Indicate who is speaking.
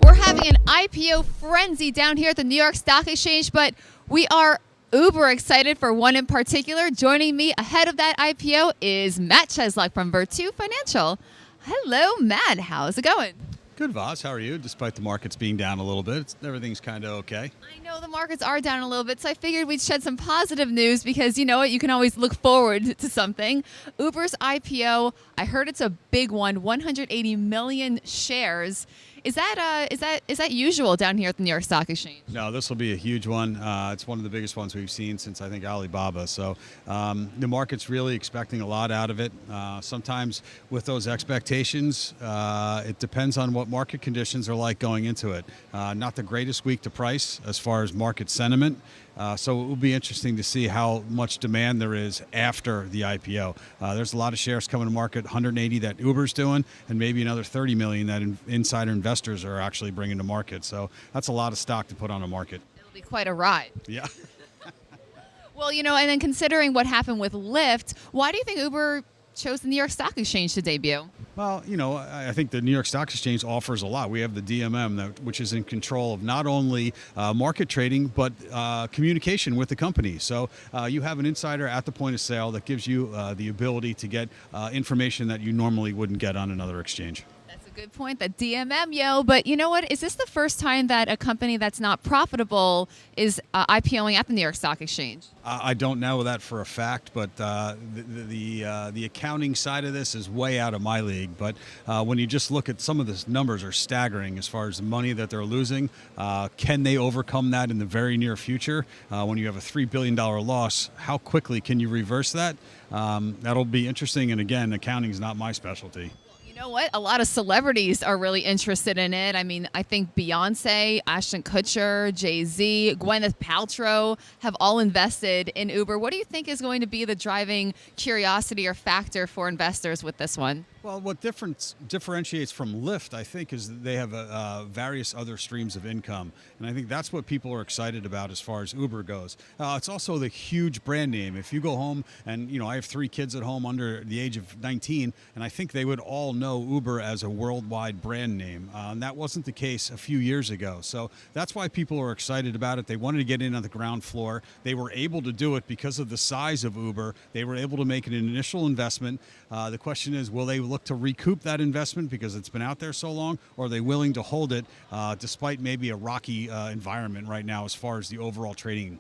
Speaker 1: We're having an IPO frenzy down here at the New York Stock Exchange, but we are uber excited for one in particular. Joining me ahead of that IPO is Matt Cheslock from Virtu Financial. Hello, Matt. How's it going?
Speaker 2: Good, Voz. How are you? Despite the markets being down a little bit, everything's kind of okay.
Speaker 1: I know the markets are down a little bit, so I figured we'd shed some positive news because you know what? You can always look forward to something. Uber's IPO, I heard it's a big one, 180 million shares. Is that usual down here at the New York Stock Exchange?
Speaker 2: No, this will be a huge one. It's one of the biggest ones we've seen since, I think, Alibaba. So the market's really expecting a lot out of it. Sometimes with those expectations, it depends on what market conditions are like going into it. Not the greatest week to price as far as market sentiment. So it will be interesting to see how much demand there is after the IPO. There's a lot of shares coming to market, 180 that Uber's doing, and maybe another 30 million that insider investors are actually bringing to market. So that's a lot of stock to put on the market.
Speaker 1: It'll be quite a ride.
Speaker 2: Yeah.
Speaker 1: Well, you know, and then considering what happened with Lyft, why do you think Uber chose the New York Stock Exchange to debut?
Speaker 2: Well, you know, I think the New York Stock Exchange offers a lot. We have the DMM, which is in control of not only market trading, but communication with the company. So you have an insider at the point of sale that gives you the ability to get information that you normally wouldn't get on another exchange.
Speaker 1: That's a good point, the DMM, yo. But you know what? Is this the first time that a company that's not profitable is IPOing at the New York Stock Exchange?
Speaker 2: I don't know that for a fact, but the accounting side of this is way out of my league. But when you just look at some of the numbers are staggering as far as the money that they're losing. Can they overcome that in the very near future? When you have a $3 billion loss, how quickly can you reverse that? That'll be interesting. And again, accounting is not my specialty.
Speaker 1: You know what? A lot of celebrities are really interested in it. I mean, I think Beyonce, Ashton Kutcher, Jay-Z, Gwyneth Paltrow have all invested in Uber. What do you think is going to be the driving curiosity or factor for investors with this one?
Speaker 2: Well, what differentiates from Lyft, I think, is that they have various other streams of income. And I think that's what people are excited about as far as Uber goes. It's also the huge brand name. If you go home, and you know, I have 3 kids at home under the age of 19, and I think they would all know Uber as a worldwide brand name. And that wasn't the case a few years ago. So that's why people are excited about it. They wanted to get in on the ground floor. They were able to do it because of the size of Uber. They were able to make an initial investment. The question is, will they look to recoup that investment because it's been out there so long, or are they willing to hold it despite maybe a rocky environment right now as far as the overall trading?